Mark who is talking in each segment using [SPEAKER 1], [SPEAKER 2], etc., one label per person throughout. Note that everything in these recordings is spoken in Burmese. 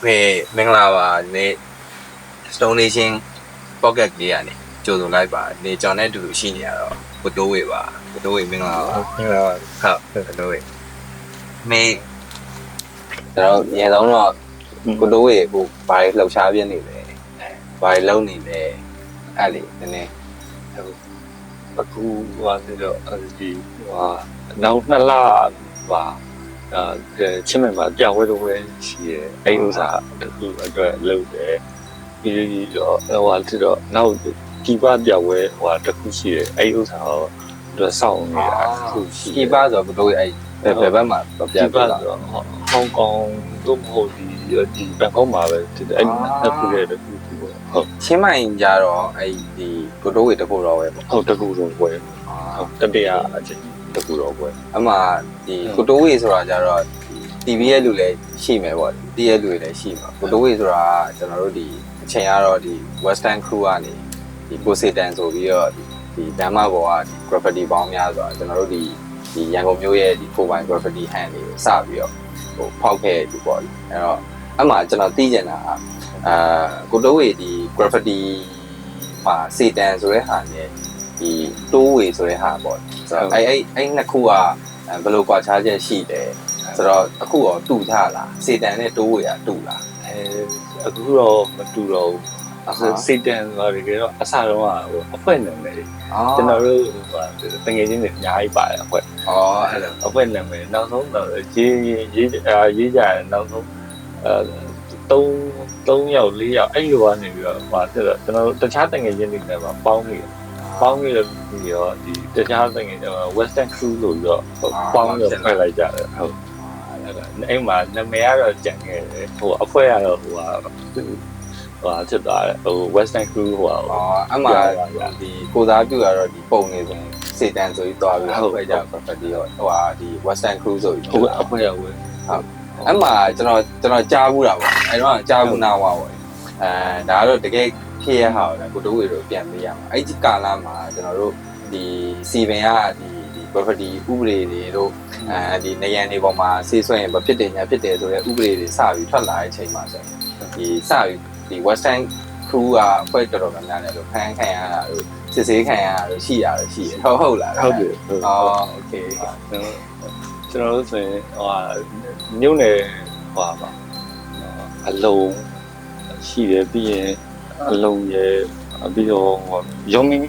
[SPEAKER 1] မင်္ဂလာပါနေ Stone Nation Pocket လေးကနေကြိုဆိုလိုက်ပါနေကြောင်နဲ့အတူတူရှိနေရတော့ကိုတိုးဝေပါကိုတိုးဝေမင်္ဂလာပါ
[SPEAKER 2] မင်္ဂလာပါ
[SPEAKER 1] ဟုတ်ကိုတိုးဝေမေကျွန်တော်ညဆုံးတော့ကိုတိုးဝေကိုဘာလှုပ်ရှားပြနေလဲဘာလုံးနေလဲအဲ့လေနည်းနည်း
[SPEAKER 2] အခုဟိုဆိုတော့ဒီနောက်2လပါချင်းမဲ့မှာပြောင်းဝဲတော့ဝဲရှိရဲအဲ့ဥစားတခုအတွက်လုပ်တယ်ပြီးတော့ဟိုဆိုတော့နောက်ဒီပါပြောင်းဝဲတခုရှိရဲအဲ့ဥစားတော့စောင့်နေတာတခုရှိ
[SPEAKER 1] ဒီပါဆိုကိုတိုးဝေအဲ့ဘယ်ဘက်မှာပြန်ပြလာ
[SPEAKER 2] တော့ဟောင်ကောင်တို့မဟုတ်ဒီဘန်ကောက်မှာပဲအဲ့နှစ်ခုရဲ့တခုဟုတ်
[SPEAKER 1] ချင်းမိုင်ကြတော့အဲ့ဒီကိုတိုးဝေတခုတော့ပဲပေါ့
[SPEAKER 2] ဟုတ်တခုတော့ဝဲဟုတ်တတိယအချိန်တခုတော့ဝဲ
[SPEAKER 1] အမှဒီကိုတိုးဝေဆိုတာကြတော့ TV ရဲ့လူလည်းရှိမယ်ပေါ့တီးရဲ့လူတွေလည်းရှိမှာကိုတိုးဝေဆိုတာကျွန်တော်တို့ဒီအချိန်ကတော့ဒီ Western Crew ကနေဒီ Poseidon ဆိုပြီးတော့ဒီဓမ္မဘောကဒီ graffiti ပေါင်းများဆိုတာကျွန်တော်တို့ဒီရန်ကုန်မြို့ရဲ့ဒီကိုပိုင် graffiti hand တွေကိုစပြီးတော့ဟိုဖောက်ခဲ့ဒီပေါ့အဲ့တော့အမှကျွန်တော်သိကျင်တာကိုတိုးဝေဒီ graffiti မှာစေတန်ဆိုတဲ့ဟာနဲ့ဒီတိုးဝေဆိုတဲ့ဟာပေါ့ဆိုတော့အဲ့နှစ်ခုကဘယ်လိုကွာခြားချက်ရှိတယ်ဆိုတော့အခုတော့တူကြလားစေတန်နဲ့တိုးဝေကတူလား
[SPEAKER 2] အခုတော့မတူတော့ဘူးစေတန်ဆိုတော့အစတော့အဖွဲ့နာမည်ကျွန်တော်တို့တငယ်ချင်းတွေအများကြီးပါတယ်အဖွဲ့
[SPEAKER 1] အဲ့လို
[SPEAKER 2] အဖွဲ့နာမည်နောက်ဆုံးတော့ရေးကြတယ်နောက်ဆုံး3ယောက်4ယောက်အဲ့လိုကနေပြီးတော့ကျွန်တော်တို့တခြားတငယ်ချင်းတွေနဲ့ပေါင်းပြီးတော့ဒီတခြားတငယ် Western Crew လို့ပြီးတော့ပေါင်းပြီးဖွဲ့လိုက်ကြတယ်ဟုတ်အဲ့မှာနာမည်ကတော့ကြံခဲ့တယ်အဖွဲ့ကတော့ဖြစ်သွားတယ်Western Crew
[SPEAKER 1] အမှဒီကိုသားပြုကတော့ဒီပုံနေဆိုရင်စေတန်ဆိုပြီးသွားပြီးဖွဲ့ကြ property ရောဒီ Western Crew ဆိုပြီး
[SPEAKER 2] အဖွဲ့ရဝင်
[SPEAKER 1] ဟုတ်အဲ့မှာကျွန်တော်ကြားဘူးတာပေါ့အဲ့တော့ကြားဘူးနာဝါပေါ့ဒါကတော့တကယ်ဖြစ်ရဟာကိုတိုးဝေတို့ပြန်ပေးရမှာအဲ့ဒီကာလမှာကျွန်တော်တို့ဒီစီပင်ကဒီ property ဥပဒေတွေတို့ဒီနေရန်တွေပေါ်မှာဆေးဆွဲရင်ဖြစ်တယ်ညာဖြစ်တယ်ဆိုတဲ့ဥပဒေတွေစပြီးထွက်လာတဲ့အချိန်မှာဆိုဒီစပြီးဒီ Western Crew ကဖွဲ့တော်များများတယ်လို့ဖန်ခံရတာတို့စစ်ဆေးခံရတာတို့ရှိရတယ်ရှိတယ်ဟုတ်လား
[SPEAKER 2] ဟုတ်တယ်
[SPEAKER 1] โอเค
[SPEAKER 2] ကျွန်တော်တို့ဆိုရင်မြို့နယ်ပါအလုံးရှိတယ်ပြီးရင်အလုံးရဲ့ပြီးတော့ရုံးမင်း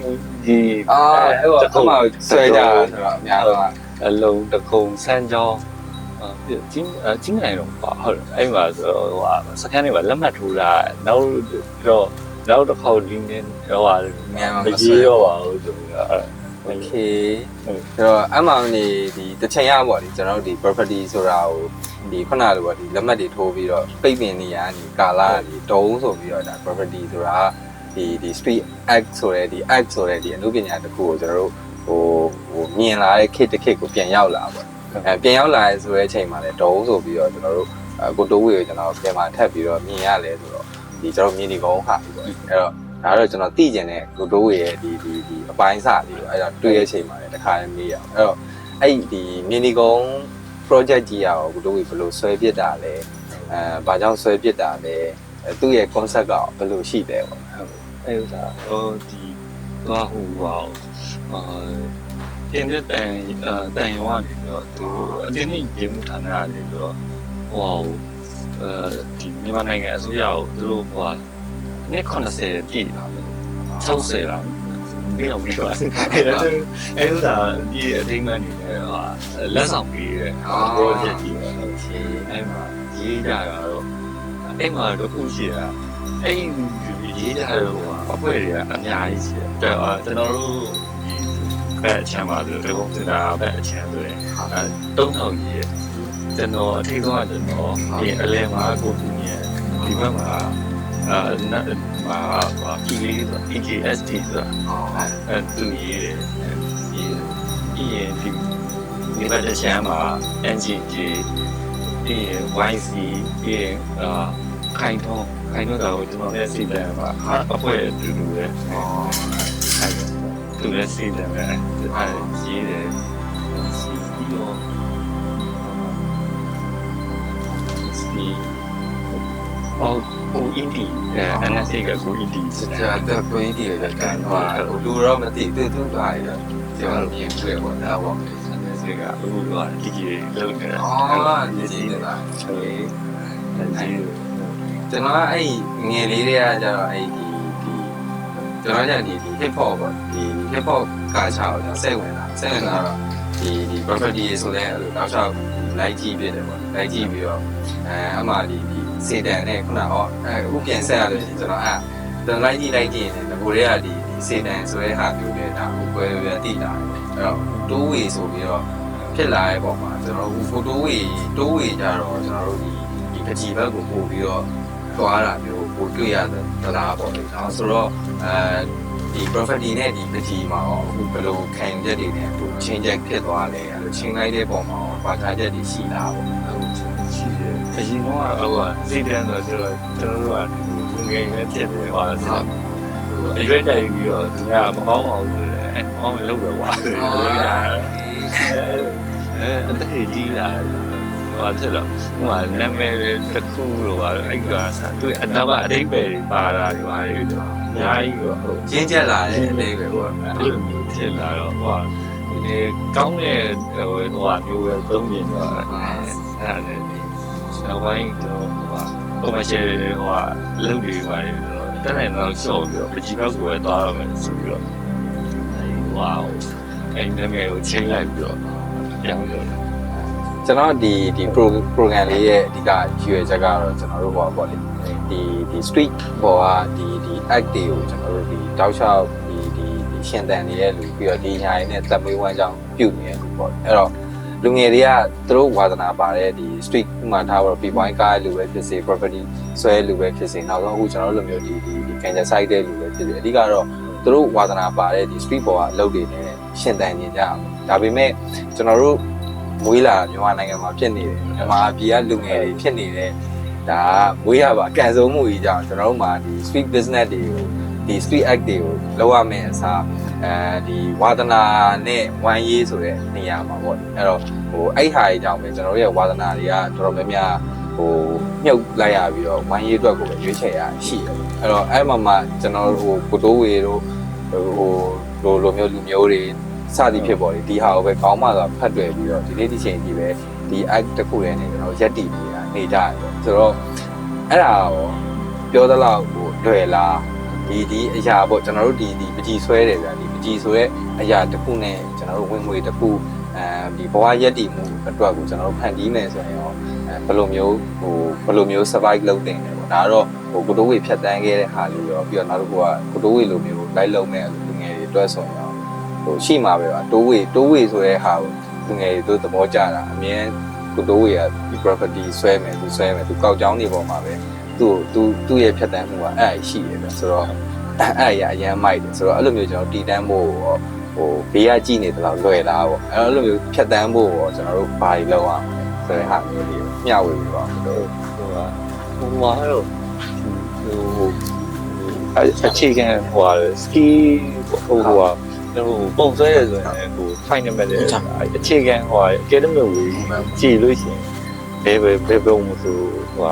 [SPEAKER 2] ဒီ
[SPEAKER 1] အဲ့တော့အမှဆွဲကြတာဆိုတော့အများတော့
[SPEAKER 2] အလုံးတခုံစမ်းကြောင်းကြီးနိုင်တော့ပါဟုတ်အဲ့မှာဆိုတော့စကန်တွေလက်မှတ်ထိုးတာနောက်တစ်ခေါက်ဒီနေ့
[SPEAKER 1] မြန်
[SPEAKER 2] မကြီးတော့ပါဘူးဆိုတော့
[SPEAKER 1] โอเคအဲ့တော့အမှန်နေဒီတစ်ချိန်ရပေါ့ဒီကျွန်တော်တို့ဒီ property ဆိုတာကိုဒီခုနလိုပေါ့ဒီလက်မှတ်တွေထိုးပြီးတော့ပိတ်ပင်နေရဒီကာလာဒီတုံးဆိုပြီးတော့ဒါ property ဆိုတာဒီ street act ဆိုတဲ့ဒီ act ဆိုတဲ့ဒီအမှုပညာတစ်ခုကိုကျွန်တော်တို့ဟိုမြင်လာတဲ့ခေတ်တစ်ခေတ်ကိုပြန်ရောက်လာပေါ့ပြန်ရောက်လာဆိုတဲ့အချိန်မှာလည်းတုံးဆိုပြီးတော့ကျွန်တော်တို့ကိုတိုးဝေကိုကျွန်တော်ပြန်มาထပ်ပြီးတော့မြင်ရလဲဆိုတော့ဒီကျွန်တော်မြင်ဒီကုန်းဟာပေါ့အဲ့တော့ဒါတော့ကျွန်တော်သိကျင်တဲ့ကိုတိုးဝေရဲ့ဒီအပိုင်းစလေးကိုအဲ့ဒါတွေ့တဲ့အချိန်မှာလည်းတစ်ခါလည်းမေးရအောင်အဲ့တော့အဲ့ဒီမြင်ဒီကုန်း project ကြီးရအောင်ကိုတိုးဝေဘယ်လိုဆွဲပြစ်တာလဲဘာကြောင့်ဆွဲပြစ်တာလဲသူ့ရဲ့ concept ကဘယ်လိုရှိတယ်ပေါ့
[SPEAKER 2] အဲ့ဥစားဒီသွားဟိုတင်းတဲ့တန်ရွာနေတော့သူအတင်းကြီးရေမှုဌာနကနေပြီးတော့ဒီမြန်မာနိုင်ငံအစိုးရကိုသူတို့နှစ်90ပြည့်ပါမယ်60လားပြီးတော့ပြီးပါအဲ့ဒါဒီအထိမ်းအမှတ်နေတယ်လက်ဆောင်ပေးတဲ့ project ကြီးပဲအဲ့မှာရေးကြတာတော့အဲ့မှာတော့ခုရှိတာအဲ့ရေးကြတော့အဖွဲ့တွေကအများကြီးရှိတယ်ကျွန်တော်တို့ဘက်အချမ်းပါဆိုတော့ဘယ်ဘက်အချမ်းဆိုရင်3000ကြီးကျွန်တော်အထိဆုံးကကျွန်တော်ဒီအလဲမှာကိုသူမြင်ဒီဘက်မှာPGST ဆိုတာသူရေးတယ်ဒီဘက်အချမ်းမှာ NGG ဒီ YC ဒီခိုင်ထုံးတော့ကျွန်တော်လည်းစီတန်ပါအဖွဲ့အတူတူပဲသူလည်းစီတန်ပဲရေးတယ်စီပြီးတော့ ကိုအင်းတီအနက်စိတ်ကကိုအင်းတီ
[SPEAKER 1] ကျတော့ကိုင်းတီရတဲ့ကန်ဟိုလူတော့မသိသူသွားရတော့ကျွန်တော်မြင်တွေ့ပေါ့ဒါပေါ့
[SPEAKER 2] စိတ်ကအခုကဒီကြီးလုံးနေတာ
[SPEAKER 1] အော်ဒီနေတာကျွန်တော်အဲ့ငယ်လေးတွေကကျတော့အဲ့ဒီကျွန်တော်ညဒီ hip hop ပေါ့ဒီ hip hop ကချောက်တော့စိတ်ဝင်တော့ဒီ property ဆိုတဲ့အဲ့လိုတောက်လျှောက်လိုက်ကြည့်ပြတယ်ပေါ့လိုက်ကြည့်ပြီးတော့အမှဒီစေတန်နဲ့ခုနကအခုပြန်ဆက်ရလို့ရှိရင်ကျွန်တော်လိုက်ကြည့်နေတယ်ကိုတွေကဒီစေတန်ဆိုတဲ့ဟာမျိုးနဲ့ဒါကိုကွဲလွယ်တိတာအဲ့တော့တိုးဝေဆိုပြီးတော့ဖြစ်လာတဲ့ပုံမှာကျွန်တော်တို့တိုးဝေကြတော့ကျွန်တော်တို့ဒီပကြီးဘက်ကိုပို့ပြီးတော့သွားတာမျိုးပို့တွေ့ရသလားပေါ့လေဒါဆိုတော့ဒီ property နဲ့ဒီပကြီးမှာတော့အခုဘယ်လိုခံချက်တွေနဲ့သူချင်းချက်ဖြစ်သွားလဲအဲ့လိုချင်းလိုက်တဲ့ပုံမှာဘာသာချက်တွေရှိလားပေါ့
[SPEAKER 2] ရှိတယ်အရင်ကတော့စိတ်တန်းတော့ကျွန်တော်တို့ကငယ်ငယ်ဖြစ်တယ်ဟောဆိုအရွယ်တိုင်ပြီးတော့သူကမကောင်းအောင်ဆိုတယ်အောင်းလောက်တော့ွားတယ်အတည်းကြီးလာဟာချက်တော့ဟိုကနာမည်တစ်ခုလို့ပါအဲ့ကစားသူအနာကအတိတ်ပဲပါတာတွေပါလေအများကြီးတော့ဟုတ်
[SPEAKER 1] ကျင်းချက်လာတဲ့အသေးပဲပေါ့
[SPEAKER 2] အဲ့လိုမျိုးဖြစ်လာတော့ဟိုဒီကောင်းတဲ့ဟိုမျိုးပဲသုံးမြင်တော့အဲ့ဒါလည်းနောက်ပိုင်းတော့ဟိုမရှိဟိုလုံတွေပါတယ်တက်နိုင်တော့ရှော့ပြီးတော့ပကြီးဘက်ကိုပဲသွားရမယ်ဆိုပြီးတော့ဝေါအဲ့နာမည်ကိုချိန်လိုက်ပြီးတော့ပြောင်းလို့
[SPEAKER 1] ကျွန်တော်ဒီ program လေးရဲ့အဓိကရွေချက်ကတော့ကျွန်တော်တို့ဟောပေါ့လေဒီ street ပေါ်ကဒီ act တွေကိုကျွန်တော်တို့ဒီတောက်လျှောက်ဒီရှင်တန်နေတဲ့လူပြီးတော့ဒီညာရင်းနဲ့သက်မွေးဝမ်းကြောင်းပြုတ်နေတဲ့လူပေါ့အဲ့တော့လူငယ်တွေကသူတို့ဝါသနာပါတဲ့ဒီ street မှာထားတော့ B-point ကားလူပဲဖြစ်စေ property ဆွဲလူပဲဖြစ်စေနောက်ဆုံးအခုကျွန်တော်တို့လိုမျိုးဒီ cancer site တဲ့လူပဲဖြစ်စေအဓိကတော့သူတို့ဝါသနာပါတဲ့ဒီ street ပေါ်ကအလုပ်တွေနဲ့ရှင်တန်နေကြအောင်ဒါပေမဲ့ကျွန်တော်တို့မွေးလာမြန်မာနိုင်ငံမှာဖြစ်နေတယ်မြန်မာပြည်ကလူငယ်တွေဖြစ်နေတဲ့ဒါမွေးရပါကန်စုံမှုကြီးကြောင့်ကျွန်တော်တို့မှာဒီ street business တွေကိုဒီ street act တွေကိုလောက်ရမယ့်အစားဒီဝါသနာနဲ့ဝမ်းရေးဆိုတဲ့နေရာမှာပေါ့အဲ့တော့ဟိုအဲ့ဟာကြီးကြောင့်ပဲကျွန်တော်တို့ရဲ့ဝါသနာတွေကတော်တော်များများဟိုမြုပ်လိုက်ရပြီးတော့ဝမ်းရေးအတွက်ကိုပဲရွေးချယ်ရရှိတယ်အဲ့တော့အဲ့မှာကျွန်တော်တို့ဟိုကိုတိုးဝေတို့ဟိုလိုမျိုးလူမျိုးတွေစသည်ဖြစ်ပေါ်ဒီဟာကိုပဲကောင်းမှသာဖတ်တွေ့ပြီးတော့ဒီနေ့ဒီချိန်ကြီးပဲဒီ act တစ်ခုလည်းနေကျွန်တော်ရက်တည်နေတာနေကြတယ်ဆိုတော့အဲ့ဒါရောပြောသလောက်ဟိုလွယ်လားဒီအရာပေါ့ကျွန်တော်တို့ဒီပကြီးဆွဲတယ်ဗျာဒီပကြီးဆိုရဲအရာတစ်ခုနဲ့ကျွန်တော်တို့ဝင်ငွေတစ်ခုဒီဘဝရက်တည်မှုအတွက်ကိုကျွန်တော်တို့ဖန်တီးမယ်ဆိုရင်ရောဘယ်လိုမျိုး survive လုပ်တင်တယ်ပေါ့ဒါကတော့ဟိုကိုတိုးဝေဖြတ်တန်းခဲ့တဲ့ဟာလေးရောပြီးတော့နောက်တစ်ခုကကိုတိုးဝေလိုမျိုးလိုက်လုံမဲ့လူငယ်တွေအတွက်ဆိုရင်ဟိုရှိမှာပဲပါတိုးဝေဆိုတဲ့ဟာကိုလူငယ်တွေတို့သဘောကျတာအမြဲကိုတိုးဝေကဒီ property ဆွဲမယ်သူကောက်ကြောင်းနေပေါ်မှာပဲသူ့ရဲ့ဖြတ်တန်းမှုကအဲ့အရှိတယ်ဗျဆိုတော့အဲ့အရန်မိုက်တယ်ဆိုတော့အဲ့လိုမျိုးကျွန်တော်တီးတန်းဖို့ဟိုဘေးကကြည့်နေတယ်လို့လွယ်လားပေါ့အဲ့လိုမျိုးဖြတ်တန်းဖို့ရောကျွန်တော်တို့ဘာတွေလုပ်အောင်ဆိုတဲ့ဟာမျိုးလေးမျှဝေပြီးပါတို့
[SPEAKER 2] ဟိုမှာတော့အခြေခံဟို ski ဟိုပုံဆွဲရဆိုရင်ဟို final မဲ့လေအခြေခံဟို academy ဝေးကြည့်လို့ရှိရင်ဘယ်ပုံမဆိုဟို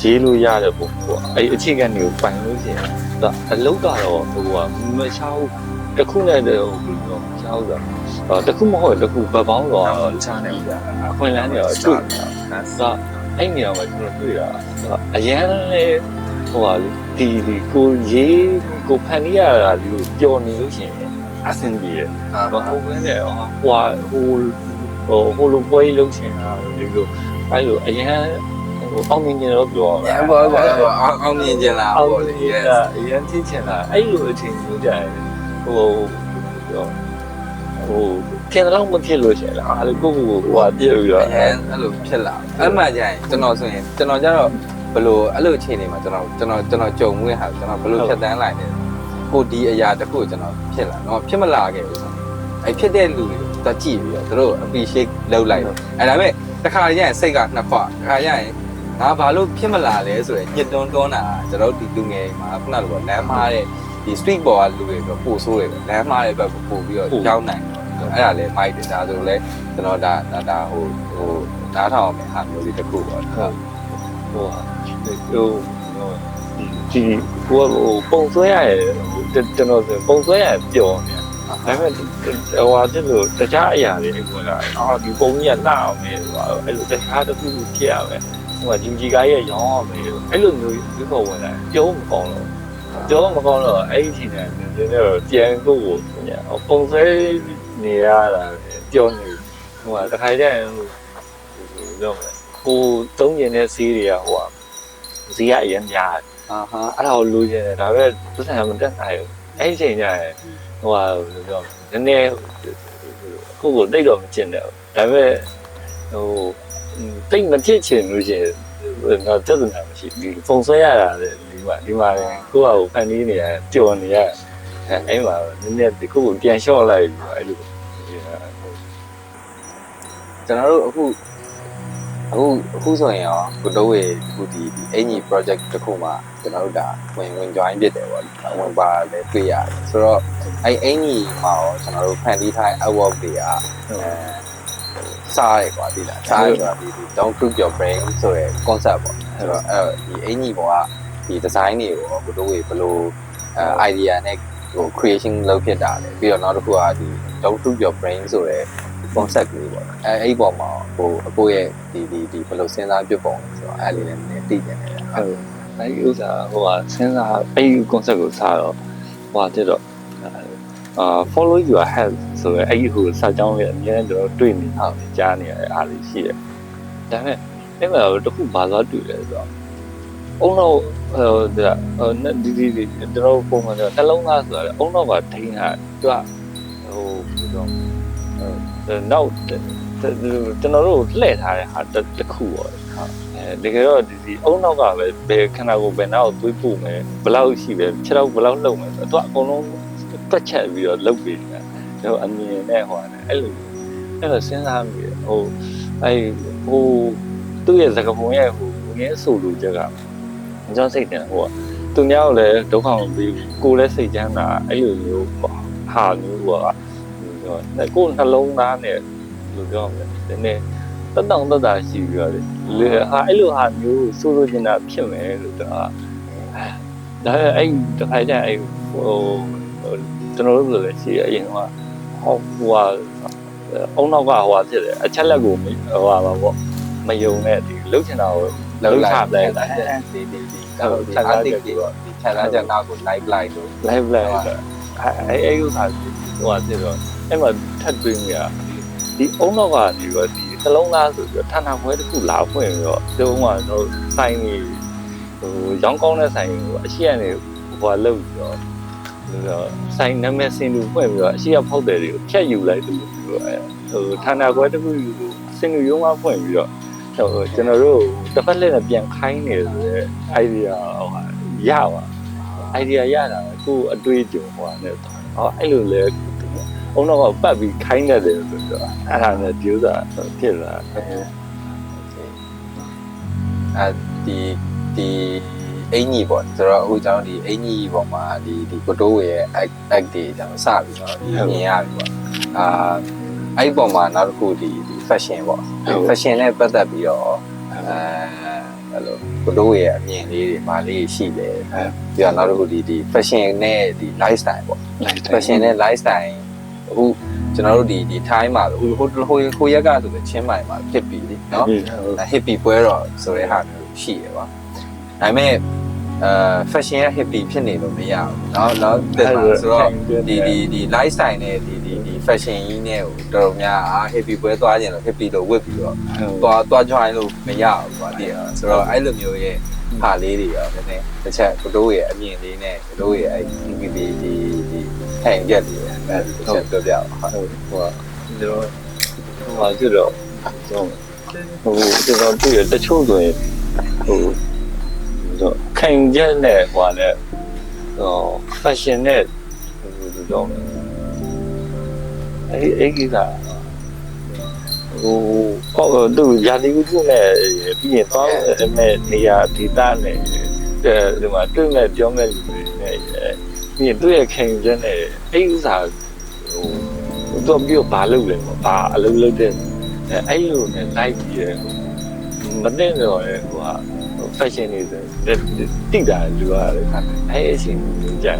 [SPEAKER 2] ရေးလို့ရတယ်ပေါ့ဟိုအဲ့အခြေခံတွေကိုပိုင်လို့ရှိရင်ဒါအလုပ်ကတော့ဟိုမချောင်းတစ်ခုနဲ့တော့ဟိုချောင်းဆိုတာတစ်ခုမဟုတ်တစ်ခုဘပေါင်းတော့ချားနေပြီအခွင့်အလမ်းတွေတော့တွေ့ဒါအဲ့နေရာမှာကျွန်တော်တွေ့တာအရန်လေဟိုဒီကိုရေးကိုဖန်ရတာဒီလိုပျော်နေလို့ရှိရင်အဆင်ပြေတယ်ဟိုဘယ်နဲ့ဟိုလိုပွဲလုံးချင်တာဒီလိုအဲ့လိုအရန်အောင်မြင်ကြတော့ပြော
[SPEAKER 1] အောင်မြင်ကြလားပေါ့လေ
[SPEAKER 2] အရင်သိချင်တာအဲ့လိုအချိန်မျိုးကြတယ်ဟိုပြန်တော့မဖြစ်လို့ရှိရင်လားအဲ့လိုကိုပြည့်ပြီးတော့
[SPEAKER 1] အဲ့လိုဖြစ်လာအဲ့မှကျရင်ကျွန်တော်ဆိုရင်ကျွန်တော်ကျတော့ဘယ်လိုအဲ့လိုအချိန်တွေမှာကျွန်တော်ကြုံမှုရဲ့ဟာကျွန်တော်ဘယ်လိုဖြတ်တန်းလိုက်လဲကိုဒီအရာတစ်ခုကျွန်တော်ဖြစ်လာတော့ဖြစ်မလာခဲ့ဘူးအဲ့ဖြစ်တဲ့လူတွေတော့ကြည့်ပြီးတော့သူတို့ appreciate လုပ်လိုက်တော့အဲ့ဒါပေမဲ့တစ်ခါကျရင်စိတ်ကနှစ်ခွတစ်ခါကျရင်ငါဘာလို့ဖြစ်မလာလဲဆိုရင်ညစ်တွန်းတာကျွန်တော်တို့ဒီလူငယ်မှာခုနလိုလမ်းမားတဲ့ဒီ street ပေါ်ကလူတွေတော့ပို့ဆိုးတယ်လမ်းမားတဲ့ဘက်ကိုပို့ပြီးတော့ကြောင်းနိုင်တယ်အဲ့ဒါလည်းမိုက်တယ်ဒါဆိုလည်းကျွန်တော်ဒါဟိုနားထောင်အောင်ဟာမျိုးလေးတစ်ခုပေါ့ဟုတ်
[SPEAKER 2] ဒီဟိုပုံဆွဲရတယ်ကျွန်တော်ဆိုပုံဆွဲရပြောနေဒါပေမဲ့ဟိုဟာကျလို့တခြားအရာတွေဟိုလာဒီပုံကြီးကလှအောင်မယ်ဟိုအဲ့လိုတခြားတစ်ခုဖြစ်ရမယ်ဟိုဂျင်ဂျီကားရဲ့ရောင်းအောင်မယ်အဲ့လိုမျိုးဒီပေါ်ဝင်လာပြောမကောင်းတော့အဲ့ဒီချိန်နဲ့နည်းနည်းတော့ပြန်ဖို့ပုံဆွဲနေရတာပြောနေဟိုတခါကျရင်ဟိုသုံးကျင်တဲ့ဈေးတွေကဟိုဈေးကအရင်များတယ်အဲ့ဒါကိုလိုချင်တယ်ဒါပေမဲ့သူဆိုင်ကမတက်နိုင်ဘူးအဲ့ဒီချိန်ကျရင်ဟိုပြောနည်းနည်းကိုတိတ်တော့မကျင်တယ်ဒါပေမဲ့ဟိုတိတ်မဖြစ်ချင်လို့ရှိရင်တော့တက်တယ်မရှိဘူးပုံဆွဲရတာလေဒီမှာကိုယ့်ဟာကိုဖန်တီးနေရပျော်နေရအဲ့မှာနည်းနည်းဒီကိုပြန်လျှော့လိုက်ပြီးအဲ့လို
[SPEAKER 1] ကျွန်တော်တို့အခုဆိုရင်ရောကိုတိုးဝေအခုဒီအင်ကြီး project တစ်ခုမှကျွန်တော်တို့ဒါဝင် join ဖြစ်တယ်ပေါ့ဝင်ပါလဲတွေ့ရတယ်ဆိုတော့အဲ့အင်ကြီးမှာရောကျွန်တော်တို့ဖန်တီးထား artwork တွေကစားရကွာဒီလားစားရဆိုတာဒီ don't cook your brain ဆိုတဲ့ concept ပေါ့ဆိုတော့ဒီအင်ကြီးပေါ်ကဒီ design တွေကိုကိုတိုးဝေဘယ်လိုidea နဲ့ဟို creation လုပ်ဖြစ်တာလဲပြီးတော့နောက်တစ်ခုကဒီ don't cook your brain ဆိုတဲ့concept လေးပေါ့အဲ့ပေါ်မှာဟိုအကိုရဲ့ဒီဘယ်လိုစဉ်းစားပြပုံလဲဆိုတော့အဲ့လေးလည်းနည်းသိတယ်ဟုတ်
[SPEAKER 2] အဲ့ဒီဥစ္စာဟိုစဉ်းစားအဲ့ဒီ concept ကိုစားတော့ဟိုတက်တော့follow your health ဆိုရဲအဲ့ဒီဟိုစာကြောင်းလေးအများကြီးတော့တွေ့နေအောင်ကြားနေရတဲ့အားလေးရှိတယ်ဒါပေမဲ့အဲ့မှာတခုဘာသာတွေ့လဲဆိုတော့အုံတော့ဒီတို့ပုံမှန်တော့နှလုံးသားဆိုတော့အုံတော့ကထိန်းတာသူကဟိုပြောနောက်ကျွန်တော်တို့လှည့်ထားတဲ့ဟာတစ်ခုပေါ့တကယ်တော့ဒီအုံနောက်ကပဲဘယ်ခဏကိုဘယ်နောက်သွေးပို့မယ်ဘယ်လောက်ရှိပဲခြေတော့ဘယ်လောက်လှုပ်မယ်ဆိုတော့သူကအကုန်လုံးတွက်ချက်ပြီးတော့လုပ်ပေးတယ်ကျွန်တော်အမြင်နဲ့ဟိုအဲ့လိုစဉ်းစားမိတယ်ဟိုသူ့ရဲ့စကားပုံရဲ့ဟိုငင်းဆိုလိုချက်ကကျွန်တော်စိတ်တယ်ဟိုသူများကိုလည်းဒုက္ခမပေးဘူးကိုယ်လည်းစိတ်ချမ်းသာအဲ့လိုမျိုးဟာမျိုးကကိုယ်နှလုံးသားနဲ့လို့ပြောမယ်နည်းနည်းတက်တာရှိပြီးတော့လေဟာအဲ့လိုဟာမျိုးဆိုလိုချင်တာဖြစ်မယ်လို့တော့ဒါအဲ့တခါကျအဲ့ဟိုကျွန်တော်တို့လည်းရှိအရင်ကဟိုအုံနောက်ကဟိုဖြစ်တယ်အချက်လက်ကိုဟိုပါပေါ့မယုံနဲ့ဒီလှုပ်ချင်တာကိုလှုပ်ချလိုက်ဒီချက်လက်တွေပေါ့ဒီချက်လက်ကျနောက်ကို live လိုက်လို့အဲ့ဥစ္စာဟိုဖြစ်တော့အဲ့မှာထပ်သွင်းရဒီအုံတော့ကနေတော့ဒီသလုံးသားဆိုပြီးတော့ဌာနခွဲတစ်ခုလာဖွင့်ပြီးတော့တုံးကတော့ဆိုင်ကြီးဟိုရောင်းကောင်းတဲ့ဆိုင်ကိုအရှိကနေဟိုလောက်ပြီးတော့ဆိုင်နာမည်စင်လူဖွင့်ပြီးတော့အရှိကဖောက်တယ်တွေကိုဖြတ်ယူလိုက်တယ်ဟိုဌာနခွဲတစ်ခုစင်လူရုံးကဖွင့်ပြီးတော့ကျွန်တော်တို့တစ်ဖက်လက်နဲ့ပြန်ခိုင်းနေဆိုတဲ့ idea ဟိုရပါ idea ရတာကိုအတွေ့အကြုံဟိုနဲ့အဲ့လိုလေအုံတော့ပတ်ပြီးခိုင်းနေတယ်ဆိုတော့အဲ့ဒါနဲ့ဒီဥစ္စာဖြစ်လာ
[SPEAKER 1] ဒီအင်ကြီးပေါ့ဆိုတော့အခုကျွန်တော်ဒီအင်ကြီးပေါ်မှာဒီကိုတိုးဝေရဲ့ act တွေကျွန်တော်စပြီးတော့မြင်ရပြီပေါ့အဲ့ပေါ်မှာနောက်တစ်ခုဒီ fashion ပေါ့ fashion နဲ့ပတ်သက်ပြီးတော့အဲ့လိုကိုတိုးဝေရဲ့အမြင်လေးတွေမာလေးရှိတယ်ပြီးတော့နောက်တစ်ခုဒီ fashion နဲ့ဒီ lifestyle ပေါ့ fashion နဲ့ lifestyle အခုကျွန်တော်တို့ဒီ time မှာဟိုရက်ကဆိုချင်းမိုင်မှာဖြစ်ပြီလေနော် hippie ပွဲတော့ဆိုတဲ့ဟာမျိုးရှိရပါဒါပေမဲ့fashion က hippie ဖြစ်နေလို့မရဘူးနောက်တက်မှာဆိုတော့ဒီ lifestyle နဲ့ဒီ fashion ကြီးနဲ့ဟိုတော်တော်များhippie ပွဲသွားခြင်းလို့ hippie လို့ဝတ်ပြီးတော့သွား join လို့မရဘူးပေါ့ဒီဆိုတော့အဲ့လိုမျိုးရဲ့ဟာလေးတွေရောနည်းနည်းတစ်ချက်ကိုတိုးရဲ့အမြင်လေးနဲ့ကိုတိုးရဲ့အဲ့ဒီထိုင်ရက်တွေအဲ့ဒီချက်ပြောပြအောင်
[SPEAKER 2] ဟုတ်ဟိုကျတော့ကျွန်တော်တွေ့ရတချို့ဆိုရင်ဟိုခံချက်နဲ့ဟိုနဲ့fashion နဲ့ဟိုတော့အဲ့ဒီကဟိုသူရာသီဥတုနဲ့ပြီးရင်တော့မဲ့နေရာဒေသနဲ့ဒီမှာတွေ့မဲ့ပြောမဲ့လူတွေနဲ့ပြီးရင်သူ့ရဲ့ခံချက်နဲ့အဲ့ဥစ္စာဟိုတော့ပြီးတော့ဘာလုပ်လဲဘာအလုပ်လုပ်တဲ့အဲ့လိုနဲ့လိုက်ပြီးရမ မသိတော့လေဟိုဟာ fashion တွေဆိုတိတာလူကလည်းအဲ့အချိန်ကြာ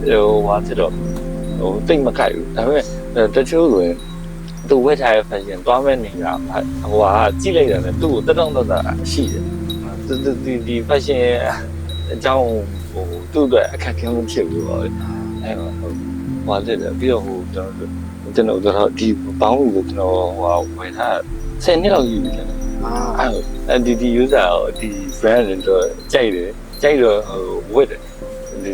[SPEAKER 2] ဟိုဟာဆိုတော့ဟိုတိတ်မကြိုက်ဘူးဒါပေမဲ့တချို့ဆိုရင်သူဝတ်ထားတဲ့ fashion သွားမဲ့နေတာဟိုဟာကြည့်လိုက်တယ်သူ့ကိုတက်တော့တက်တာရှိတယ်ဒီ fashion အကြောင်းဟိုသူ့အတွက်အခက်အခဲမဖြစ်ဘူးပေါ့အဲ့ဟိုဟာတက်တယ်ပြီးတော့ဟိုကျွန်တော်တို့ဒီဘောင်းကိုကျွန်တော်ဟိုဝယ်ထား10နှစ်လောက်ယူပြီလေအဲ့ဒီ user ဒီ brand တော့ကြိုက်တော့ဟိုဝတ်တယ်ဒီ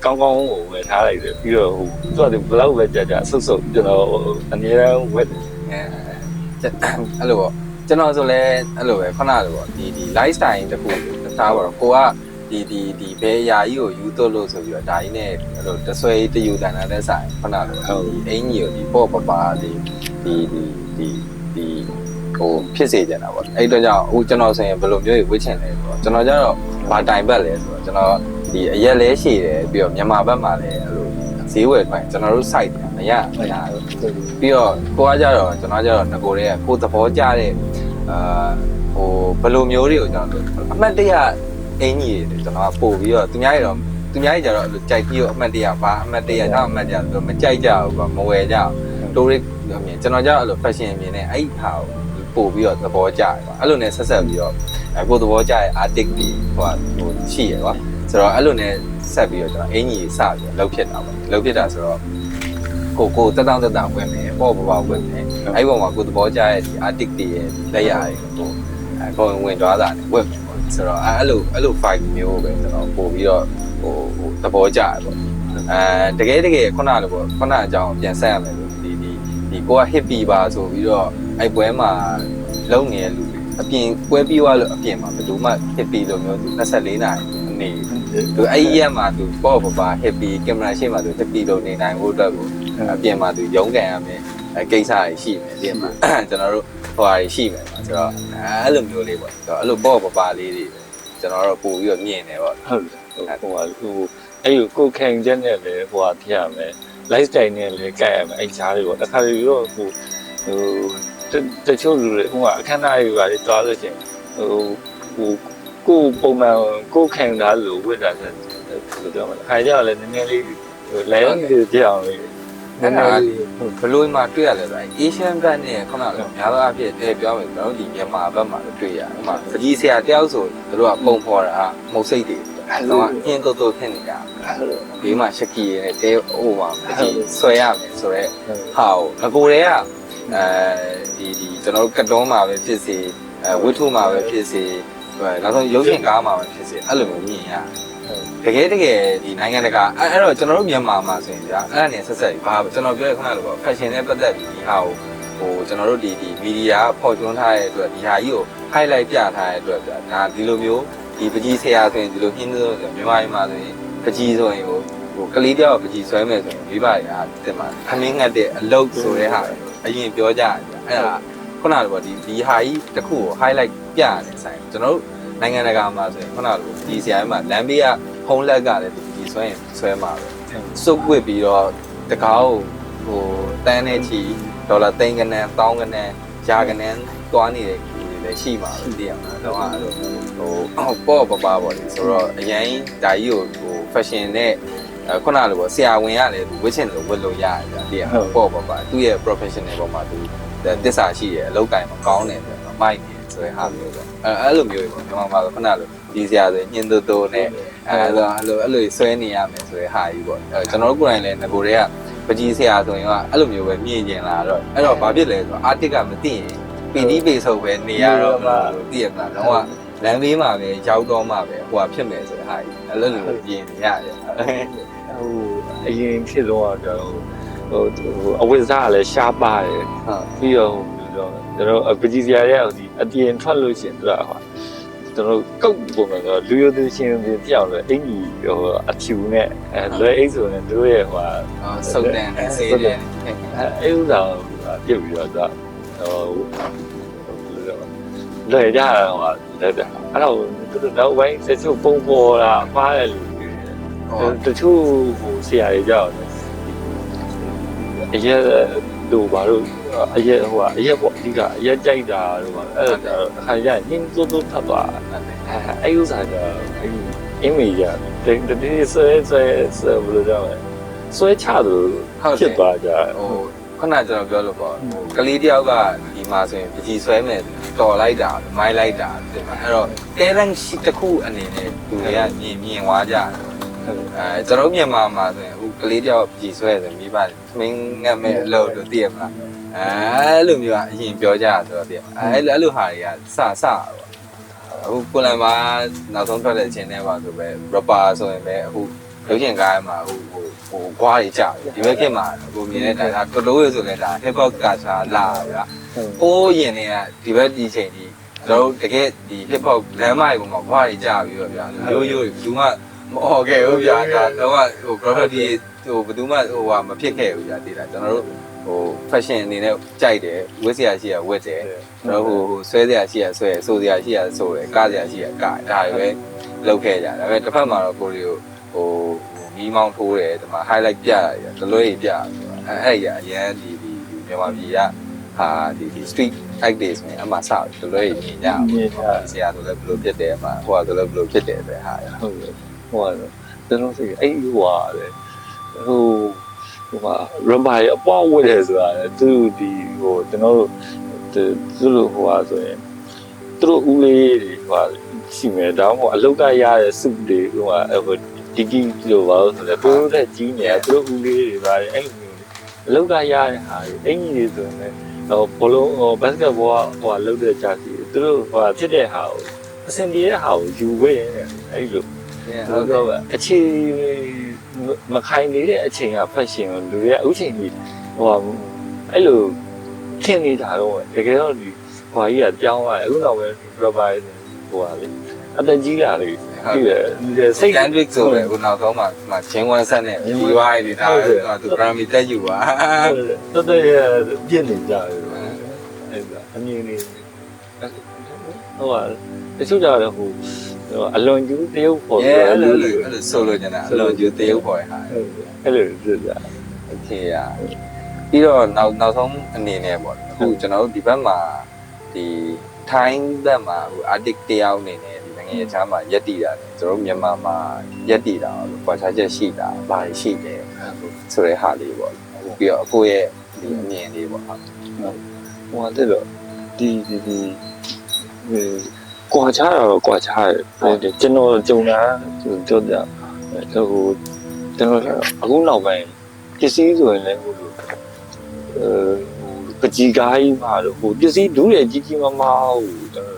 [SPEAKER 2] ကောင်းဟိုဝယ်ထားလိုက်တယ်ပြီးတော့ဟိုသူကဘလောက်ပဲကြာဆုပ်ကျွန်တော်အနည်းဝတ်တယ်
[SPEAKER 1] အဲ့လိုပေါ့ကျွန်တော်ဆိုလဲအဲ့လိုပဲခဏလိုပေါ့ဒီ lifestyle တခုထားပါတော့ကိုကဒီဘယ်အရာကြီးကိုယူသွလို့ဆိုပြီးတော့ဒါကြီးနဲ့အဲ့လိုတဆွဲတယူတန်တာနဲ့ဆိုင်ခဏလိုဒီအင်ကြီးကိုဒီပေါ့ပပါဒီဟိုဖြစ်စေကြတာပေါ့အဲ့တော့ကြောင့်အခုကျွန်တော်ဆိုရင်ဘယ်လိုမျိုးဝစ်ချင်လဲဆိုတော့ကျွန်တော်ကျတော့ဘာတိုင်ဘက်လဲဆိုတော့ကျွန်တော်ဒီအရက်လဲရှည်တယ်ပြီးတော့မြန်မာဘက်မှာလည်းအဲ့လိုဈေးဝယ်တိုင်းကျွန်တော်တို့ site မရပြီးတော့ကိုကကြတော့ကျွန်တော်ကျတော့ငကိုတွေကကိုသဘောကျတဲ့ဟိုဘယ်လိုမျိုးတွေကိုကျွန်တော်အမှတ်တရအင်ကြီးတွေကျွန်တော်ပို့ပြီးတော့သူများကြီးကြတော့အဲ့လိုကြိုက်ပြီးတော့အမှတ်တရပါအမှတ်တရတော့အမှတ်တရဆိုမကြိုက်ကြဘူးပေါ့မဝယ်ကြဘူးတိုးရစ်အမြင်ကျွန်တော်ကျတော့အဲ့လို fashion အမြင်နဲ့အဲ့ဟာကိုပို့ပြီးတော့သဘောကျတယ်ကွာအဲ့လိုနဲ့ဆက်ဆက်ပြီးတော့ကိုသဘောကျတဲ့ artist တွေဟိုရှိရကွာဆိုတော့အဲ့လိုနဲ့ဆက်ပြီးတော့ကျွန်တော်အင်ကြီးစပြီးလှုပ်ဖြစ်တာပေါ့လှုပ်ဖြစ်တာဆိုတော့ကိုတက်တောင်ဝင်မယ်ပေါ့ပေါ့ဝင်မယ်အဲ့ဒီပုံမှာကိုသဘောကျတဲ့ဒီ artist တွေရဲ့လက်ရတွေကိုဝင်သွားတာနဲ့ဝင်မယ်ပေါ့ဆိုတော့အဲ့လို fight မျိုးပဲကျွန်တော်ပို့ပြီးတော့ဟိုသဘောကျတယ်ပေါ့တကယ်ခုနလိုပေါ့ခုနအကြောင်းပြန်ဆက်ရမယ်လို့ဒီကိုက hippie ပါဆိုပြီးတော့အဲ့ပွဲမှာလုံနေတဲ့လူတွေအပြင်ပွဲပြီးသွားလို့အပြင်မှာဘယ်သူမှ hippie လိုမျိုးသူ24နာရီနေသူအဲ့ဒီရက်မှာသူပေါ့ပါ hippie ကင်မရာရှေ့မှာသူ hippie လိုနေနိုင်ဖို့အတွက်ကိုအပြင်မှာသူရုန်းကန်ရမယ်ကိစ္စတွေရှိမယ်အပြင်မှာကျွန်တော်တို့ဟိုဟာတွေရှိမယ်ဆိုတော့အဲ့လိုမျိုးလေးပေါ့ဆိုတော့အဲ့လိုပေါ့ပါလေးတွေကျွန်တော်တို့ပို့ပြီးတော့မြင်တယ်ပေါ့
[SPEAKER 2] ဟုတ်ဟိုအဲ့ကိုခံချက်နဲ့လည်းဟိုဟာပြရမယ် lifestyle နဲ့လည်းကြိုက်ရမယ်အဲ့ဈားတွေပေါ့တစ်ခါလေတော့ဟိုတချို့လူတွေဟိုအခမ်းအနားတွေပါလေတွားလို့ရှိရင်ဟိုကိုပုံမှန်ကိုခံတာလို့ဝတ်တာဆိုတော့ခါကြလည်းနည်းနည်းလေးလဲနေကြအောင်လေ
[SPEAKER 1] နည်းနည်းလေးဘလို့မှတွေ့ရလဲဆိုရင် Asian brand နဲ့ခဏတော့များသောအားဖြင့်ပြောမယ်ကျွန်တော်တို့ဒီမြန်မာဘက်မှာတွေ့ရတယ်။ဥပမာပကြီးဆရာတယောက်ဆိုတို့ကပုံဖော်တာမုတ်စိတ်တွေတော့အင်းတို့ဖြစ်နေတာ။ဒီမှာရှက်ကီရနဲ့တဲဟိုမှာပကြီးဆွဲရမယ်ဆိုတော့ဟာကိုငကိုတွေကဒီကျွန်တော်တို့ကတုံးမှာပဲဖြစ်စေဝိထုမှာပဲဖြစ်စေနောက်ဆုံးရုပ်ရှင်ကားမှာပဲဖြစ်စေအဲ့လိုမျိုးမြင်ရတယ်တကယ်ဒီနိုင်ငံတကာအဲ့တော့ကျွန်တော်တို့မြန်မာမှာဆိုရင်ကြာအဲ့ဒါနဲ့ဆက်ဆက်ဘာကျွန်တော်ပြောရခဏလို့ပေါ့ fashion နဲ့ပတ်သက်ပြီးဒီဟာကိုဟိုကျွန်တော်တို့ဒီမီဒီယာဖော်ကျွန်းထားတဲ့အတွက်ဒီဟာကြီးကို highlight ပြထားတဲ့အတွက်ဒါဒီလိုမျိုးဒီပကြီးဆရာဆိုရင်ဒီလိုနှင်းလို့ဆိုမြန်မာပြည်မှာဆိုရင်ပကြီးဆိုရင်ဟိုကလေးတယောက်ပကြီးဆွဲမယ်ဆိုရင်မိဘတွေကတင်မှာခမင်းငတ်တဲ့အလုပ်ဆိုတဲ့ဟာအရင်ပြောကြတယ်အဲ့ဒါခုနကပေါ့ဒီဟာကြီးတစ်ခုကို highlight ပြရတယ်ဆိုင်ကျွန်တော်တို့နိုင်ငံတကာမှာဆိုရင်ခုနကဒီဆရာကြီးမှာလမ်းဘေးကဖုံးလက်ကလည်းဒီဆွဲမှာပဲစုပ်ဝစ်ပြီးတော့တကားကိုဟိုတန်းနဲ့ချီဒေါ်လာသိန်းကနန်းတောင်းကနန်းရာကနန်းတွားနေတဲ့လူတွေလည်းရှိမှာပဲသိရမှာတော့အဲ့လိုဟိုပေါ့ပေါ့လေဆိုတော့အရင်ဒါကြီးကိုဟို fashion နဲ့ခုနလိုပေါ့ဆရာဝန်ကလည်းသူဝစ်ချင်လို့ဝစ်လို့ရတယ်ဗျာသိရမှာပေါ့ပါသူ့ရဲ့ professional ပေါ်မှာသူတစ္ဆာရှိတယ်အလုပ်ကိုင်မှာကောင်းတယ်ဆိုတော့မိုက်တယ်ဆိုတဲ့ဟာမျိုးပေါ့အဲ့လိုမျိုးပေါ့မြန်မာမှာခုနလိုဒီဆရာဆိုညင်တိုနဲ့အဲ့လိုဆွဲနေရမယ်ဆိုတဲ့ဟာကြီးပေါ့ကျွန်တော်တို့ကိုယ်တိုင်လည်းငကိုတွေကပကြီးဆရာဆိုရင်ကအဲ့လိုမျိုးပဲမြင်ကျင်လာတော့အဲ့တော့ဘာဖြစ်လဲဆိုတော့အာတစ်ကမသိရင်ပီတိပေဆုပ်ပဲနေရတော့သိရမလားတော့လမ်းဘေးမှာပဲရောက်တော့မှပဲဟိုဟာဖြစ်မယ်ဆိုတဲ့ဟာကြီးအဲ့လိုလိုပြင်နေရတယ်
[SPEAKER 2] ဟိုအရင်ဖြစ်တော့တော့ဟိုအဝိဇ္ဇာလည်းရှားပါတယ်ပြီးတော့ကျွန်တော်ပကြီးဆရာရဲ့ဒီအပြင်ထွက်လို့ရှင်သူကဟိုကျွန်တော်ကုတ်ပုံမှာလူရိုသူရှင်တွေပြောင်းလို့အင်ကြီးဟိုအဖြူနဲ့လွယ်အိတ်ဆိုရင်တို့ရဲ့ဟို
[SPEAKER 1] စုပ်တန်ဆေးတယ်
[SPEAKER 2] အဲ့ဥစားပြုတ်ပြီးတော့ဟိုလွယ်ကြတာဟိုလက်တယ်အဲ့တော့သူတို့နောက်ပိုင်းဆက်စုပ်ပုံပေါ်လာဖားတဲ့လူတချို့ဟိုဆရာတွေကြောက်တယ်အရင်တို့ဘာလို့ အရက်ပေါ့အရက်ကြိုက်တာတို့ပါအဲ့ဒါခါရညင်းသွတ်ထပ်သွားအဲ့ဥစားကအဲ့အင်မီယာဒီဆွဲဘယ်လိုကြောင့်လဲဆွဲချလို့ဖြစ်သွားကြ
[SPEAKER 1] ဟိုခုနကျွန်တော်ပြောလို့ပေါ့ဟိုကလေးတယောက်ကဒီမှာဆိုရင်ပကြီးဆွဲမယ်တော်လိုက်တာမိုင်းလိုက်တာဒီမှာအဲ့တော့တဲရန်ရှိတစ်ခုအနေနဲ့သူတွေကမြင်သွားကြတယ်ကျွန်တော်မြန်မာမှာဆိုရင်ဟိုကလေးတယောက်ပကြီးဆွဲဆိုမိဘမင်းငတ်မဲ့အလုပ်လို့သိရမလားအဲ့လိုမျိုးကအရင်ပြောကြတာဆိုတော့သိရမလားအဲ့လိုဟာတွေကစပေါ့အခုကိုလန်မာနောက်ဆုံးထွက်တဲ့အချိန်ထဲမှာဆိုပဲ rapper ဆိုရင်ပဲအခုရုပ်ရှင်ကားမှာဟိုခွားတွေကြာတယ်ဒီဘက်ခေတ်မှာကိုမြင်တဲ့ဒါတော်တော်ရဆိုလဲဒါ hip hop ကစားလာဗျာဟိုးရင်တွေကဒီဘက်ဒီချိန်ကြီးကျွန်တော်တကယ်ဒီ hip hop လမ်းမတွေပေါ်မှာခွားတွေကြာပြီးတော့ဗျာရိုးဘူးမှမဟုတ်ခဲ့ဘူးဗျာဒါတော့ဟို graffiti ဟိုဘယ်သူမှဟိုဟာမဖြစ်ခဲ့ဘူးဗျာဒီလားကျွန်တော်တို့ဟို fashion အနေနဲ့ကြိုက်တယ်ဝတ်စရာရှိရဝတ်တယ်ကျွန်တော်ဟိုဆွဲစရာရှိရဆွဲဆိုစရာရှိရဆိုတယ်ကားစရာရှိရကားဒါတွေပဲလုပ်ခဲ့ကြဒါပေမဲ့တစ်ဖက်မှာတော့ကိုရီကိုဟိုမီးမောင်းထိုးတယ်ဒီမှာ highlight ပြရတယ်ဒလွဲပြအဲ့ရအရင်ဒီမြန်မာပြည်ကဟာဒီ street activities နဲ့အမှစဒလွဲမြင်ကြဆရာဆိုလည်းဘယ်လိုဖြစ်တယ်အမှဟိုကဆိုလည်းဘယ်လိုဖြစ်တယ်ပဲဟာ
[SPEAKER 2] ဟုတ်တယ်ဟိုကကျွန်တော်စိတ်အဲ့ဟိုဟာလေဟိုဟာ rumba အပွားဝတ်တယ်ဆိုတာသူဒီဟိုကျွန်တော်တို့သူတို့ဟိုဟာဆိုရင်သူတို့ဦးလေးတွေဟိုရှိမယ်ဒါမှမဟုတ်အလုတ်ကရတဲ့စုတွေဟိုဟာဒီကြီးလို့ပါဆိုတော့သူတို့တက်ကြီးနေသူတို့ဦးလေးတွေပါတယ်အဲ့လိုမျိုးအလုတ်ကရတဲ့ဟာအင်ကြီးတွေဆိုရင်ဟိုဘောလုံးဘတ်စကတ်ဘောဟိုလုတ်တဲ့ဂျာစီသူတို့ဟိုဖြစ်တဲ့ဟာကိုအစင်ပြေတဲ့ဟာကိုယူခဲ့ရတယ်အဲ့လိုဟုတ်တော့အခြေမခိုင်နေတဲ့အချိန်ကဖက်ရှင်လူတွေကအခုချိန်ကြီးဟိုအဲ့လိုထင်နေတာတော့တကယ်တော့ဒီဟိုကြီးကပြောင်းသွားတယ်အခုတော့ပဲ rubber ဟိုဟာလေအတကြီးလာလေဒီ
[SPEAKER 1] စိတ်တန်းတွေဆိုပဲဟိုနောက်ဆုံးမှာဂျင်းဝမ်ဆက်နဲ့ဒီဝိုင်းတွေဒါသူ Grammy တက်ယူပါ
[SPEAKER 2] တော်တော်ရပြည့်နေကြတယ်အဲ့ဒါအမြင်လေးဟိုဟာတချို့ကြတော့ဟိုအလွန်ကျူးတရုပ်ပေါ်
[SPEAKER 1] ဆိုအဲ့လိုဆိုလို့ကျန်တာအလွန်ကျူးတရုပ်ပေါ်ဟာ
[SPEAKER 2] အဲ့လိုဖြစ်ကြ
[SPEAKER 1] โอเคอ่ะပြီးတော့နောက်ဆုံးအနေနဲ့ပေါ့အခုကျွန်တော်တို့ဒီဘက်မှာဒီထိုင်းဘက်မှာဟို artist တယောက်အနေနဲ့ဒီနိုင်ငံရေးချမ်းမှာရက်တည်တာတယ်ကျွန်တော်မြန်မာမှာရက်တည်တာလို့ကွာခြားချက်ရှိတာဘာရှိတယ်ဆိုတဲ့ဟာလေးပေါ့ပြီးတော့အခုရဲ့ဒီအမြင်လေးပေါ့
[SPEAKER 2] ဟိုတဲ့တော့ဒီကွာခြားတော့ကွာခြားတယ်ကျွန်တော်ကြုံတာပြောပြဟိုကျွန်တော်အခုနောက်ပိုင်းပစ္စည်းဆိုရင်လည်းဟိုပကြီးကားကြီးမှာတော့ဟိုပစ္စည်းဒူးရကြီးမားမားဟိုကျွန်တော်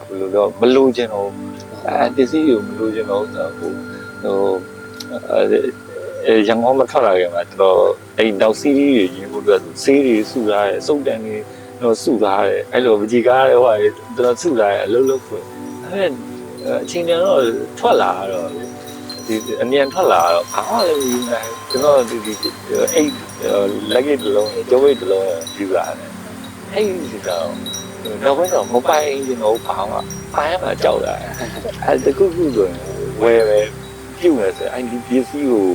[SPEAKER 2] ဘယ်လိုတော့မလို့ချင်တော့ပစ္စည်းကိုမလို့ချင်တော့ဟိုရန်ကုန်မှာထွက်လာခဲ့မှာကျွန်တော်အဲ့နောက်စီးရီးတွေရေးဖို့အတွက်စီးရီးစုထားတယ်စုပ်တန်တွေတော့စုထားတယ်အဲ့လိုပကြီးကားတွေဟိုကျွန်တော်စုထားတယ်အလုပ်ခွင့်အဲ့အချိန်တန်တော့ထွက်လာတော့ဒီအမြန်ထွက်လာတော့အားလည်းကျွန်တော်ဒီအဲ့လက်ရည်တလုံးကျိုးရည်တလုံးယူလာတယ်အဲ့ဒီတော့နောက်ပိုင်းတော့မပိုင်ကျွန်တော်ဘာမှပိုင်ရမှာကြောက်တာအဲ့တခုခုဆိုရင်ဝယ်ပဲပြုတ်နေဆိုအဲ့ဒီပစ္စည်းကို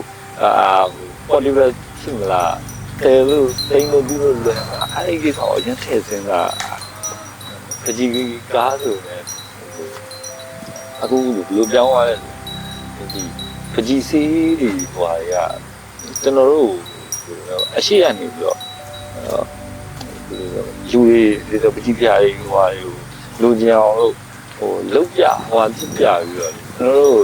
[SPEAKER 2] ပေါ်လီဗယ်ဖြစ်မလားတယ်လို့တိန်လို့ပြီးလို့လည်းအဲ့ဒီတော့ရတဲ့စင်ကပကြီးကားဆိုနေအခုလိုပြောင်းသွားတဲ့ဒီပကြီးစီးတွေဟိုဟာကကျွန်တော်တို့အရှိရနေပြီးတော့ယူတွေဒီပကြီးပြားတွေဟိုဟာလူကြအောင်လို့ဟိုလောက်ပြဟိုဟာပြပြပြီးတော့ကျွန်တော်တို့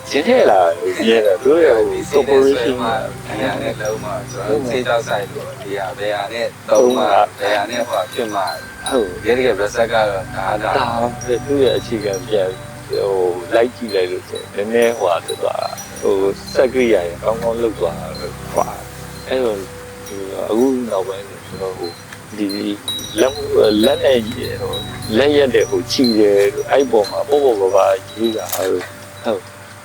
[SPEAKER 2] ရှင်းထဲလာရဲတယ်တို့ရဲ့ဟို corporation မှာ
[SPEAKER 1] နေရာနဲ့လုံးမှာကျွန်တော်စေးတောက်ဆိုင်လို့ဒီဟာဘယ်ဟာနဲ့တုံးမှာဘယ်ဟာနဲ့ဟိုဖြစ်မှာဟုတ်ရဲတကယ်ဗဆက်ကတော့ဒါ
[SPEAKER 2] သူ့ရဲ့အခြေခံပြန်ဟိုလိုက်ကြည့်လိုက်လို့ဆိုနည်းနည်းဟိုဟာဖြစ်သွားတာဟိုစက်ကိရရင်ကောင်းကောင်းလုပ်သွားတာပဲပါအဲ့တော့အခုနောက်ပိုင်းကျွန်တော်ဟိုဒီလက်နဲ့ဟိုလက်ရက်တဲ့ဟိုချီတယ်အဲ့ပေါ်မှာပေါ့ပါပါရေးတာဟုတ်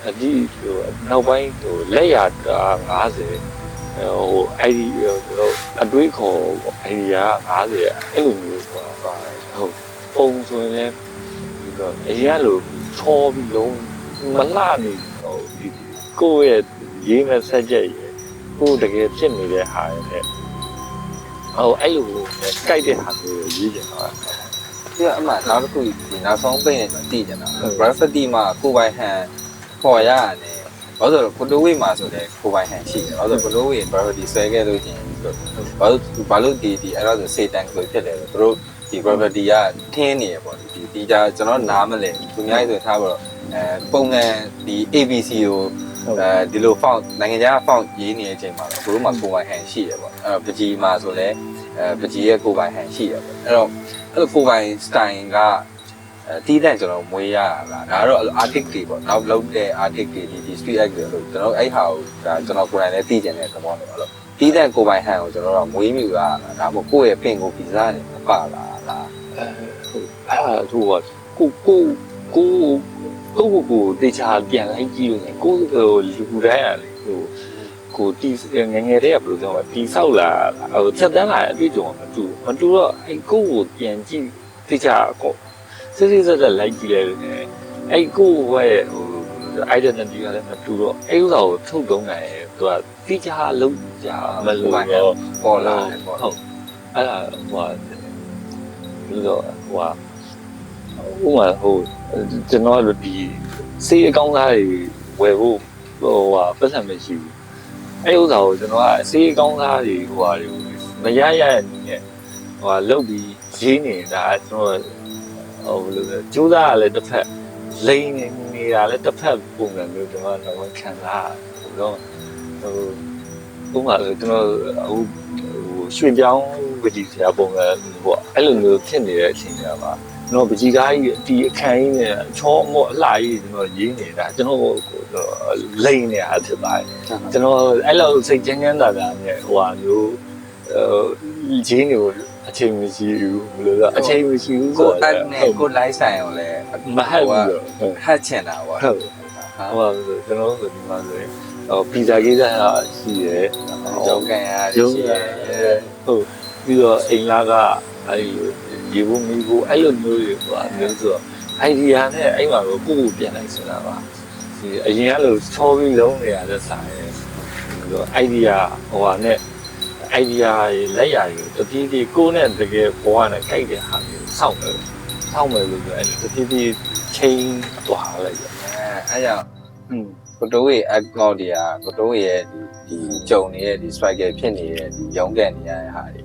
[SPEAKER 2] အဒီဟိုနောက်ပိုင်းဟိုလက်ရတာ50ဟိုအဲ့ဒီအတွေးခေါ်အိုင်ဒီယာ50အဲ့လိုမျိုးပါဟုတ်ပုံဆိုရင်လည်းဒီတော့အရင်လိုချောပြီးလုံးမလှနေဟိုဒီကိုယ့်ရဲ့ရေးမဲ့ဆက်ချက်ရေကိုယ်တကယ်ဖြစ်နေတဲ့ဟာရဲ့ အဲ့လိုကြိုက်တဲ့ဟာမျိုးရေးချင်တော့
[SPEAKER 1] ပြအမှနောက်တစ်ခုဒီနောက်ဆုံးပိတ်နေတည်ကြတာ graffiti မှာကိုပိုင်ဟန်ပေါ်ရရတယ်ဘာလို့လဲကိုတိုးဝေးမှာဆိုတော့ကိုပိုင်ဟန်ရှိတယ်ဘာလို့ကိုတိုးဝေး graffiti ဆွဲခဲ့လို့ချင်းဘာလို့ဒီအဲ့တော့စေတန်ကိုဖြစ်တယ်သူတို့ဒီ graffiti ကထင်းနေရပေါ့ဒီကြကျွန်တော်နားမလဲသူများဆိုထားပါတော့ပုံငန်ဒီ ABC ကိုဒီလို font နိုင်ငံခြား font ရေးနေတဲ့အချိန်မှာတော့ဘလို့မှကိုပိုင်ဟန်ရှိတယ်ပေါ့အဲ့တော့ပကြီးမှာဆိုလဲပကြီးရဲ့ကိုပိုင်ဟန်ရှိတယ်ပေါ့အဲ့တော့ကိုပိုင် style ကတီးတဲ့ကျွန်တော်မွေးရတာလားဒါကတော့ artist တွေပေါ့နောက်လုပ်တဲ့ artist တွေဒီ street act တွေလို့ကျွန်တော်အဲ့ဟာကိုဒါကျွန်တော်ကိုယ်တိုင်လည်းသိကျင်တဲ့သဘောမျိုးလို့တီးတဲ့ကိုပိုင်ဟန်ကိုကျွန်တော်တော့မွေးမြူရတာဒါမှမဟုတ်ကိုယ့်ရဲ့ပင်ကိုဗီဇနေမပါလား
[SPEAKER 2] အဲ့ဒါကိုတေချာပြန်လိုက်ကြည့်လို့ကိုလူတိုင်းอ่ะလေကိုတီးငငယ်တည်းကဘယ်လိုပြောမလဲတီးဆောက်လာဖြတ်တန်းလာတဲ့အတွေ့အကြုံမတူတော့အဲ့ကိုပြန်ကြည့်တေချာကိုစစ်စစ်လိုက်ကြည့်လိုက်လို့အဲ့ကိုရဲ့identity ကလည်းမတူတော့အဲ့ဥစ္စာကိုထုတ်သုံးနိုင်သူကတေချာလုံးကြမလို့
[SPEAKER 1] ပေါ်လာတယ်ပေါ့
[SPEAKER 2] ဟုတ်အဲ့ဒါလို့ဥမာကျွန်တော်တို့ဒီစေးအကောင်းသားတွေဝယ်ဖို့ပတ်စံမရှိဘူးအဲ့ဥစ္စာကိုကျွန်တော်ကစေးအကောင်းသားတွေမရရတဲ့နည်းနဲ့လုတ်ပြီးရေးနေတာကျွန်တော်ဘယ်လိုလဲကြိုးစားရလဲတစ်ဖက်လိန်နေတာလဲတစ်ဖက်ပုံစံမျိုးကျွန်တော်တော့ခံစားရတယ်တော့ဥပမာကျွန်တော်ရွှေပြောင်းပကြီးဆရာပုံစံပေါ့အဲ့လိုမျိုးဖြစ်နေတဲ့အချိန်တွေကပါကျွန်တော်ပကြီးကားကြီးဒီအခန်းကြီးနဲ့ချောမော့အလှကြီးကျွန်တော်ရေးနေတာကျွန်တော်လိန်နေတာဖြစ်ပါတယ်ကျွန်တော်အဲ့လိုစိတ်ချင်းချင်းသာသာနဲ့မျိုးရေးနေကိုအချိန်မရှိဘူးဘယ်လိုလဲအချိန်မရှိဘူးဆို
[SPEAKER 1] တော့ကို live ဆိုင်ရောလဲ
[SPEAKER 2] မဟတ်ဘူး
[SPEAKER 1] ဟတ်ချင်တာပေါ့
[SPEAKER 2] ဟုတ်ကျွန်တော်ဒီမှာဆိုရင်ပီဇာကိစ္စရှိတယ်
[SPEAKER 1] ရုံးကန်ရတယ်ရှိတယ်
[SPEAKER 2] ဟုတ်ပြီးတော့အိမ်လာကအဲ့ဒီဘူးမီဘူးအဲ့လိုမျိုးတွေမျိုးဆိုတော့ idea နဲ့အဲ့မှာတော့ကိုပြန်လိုက်စတာပါဒီအရင်ကလို့ချောပြီးလုံးနေရတဲ့ဆိုင်ပြီးတော့ idea နဲ့ idea လက်ရည်တတိတိကိုနဲ့တကယ်ဘဝနဲ့ကြိုက်တဲ့ဟာမျိုးစောင့်မယ်လို့ပြောအဲ့တတိတိချင်းသွားလိုက်တယ်
[SPEAKER 1] အဲ့ကြောင့်ကိုတိုးရဲ့ account တွေကကိုတိုးရဲ့ဒီကြုံနေတဲ့ဒီ struggle ဖြစ်နေတဲ့ဒီရုံးကန်နေရတဲ့ဟာတွေ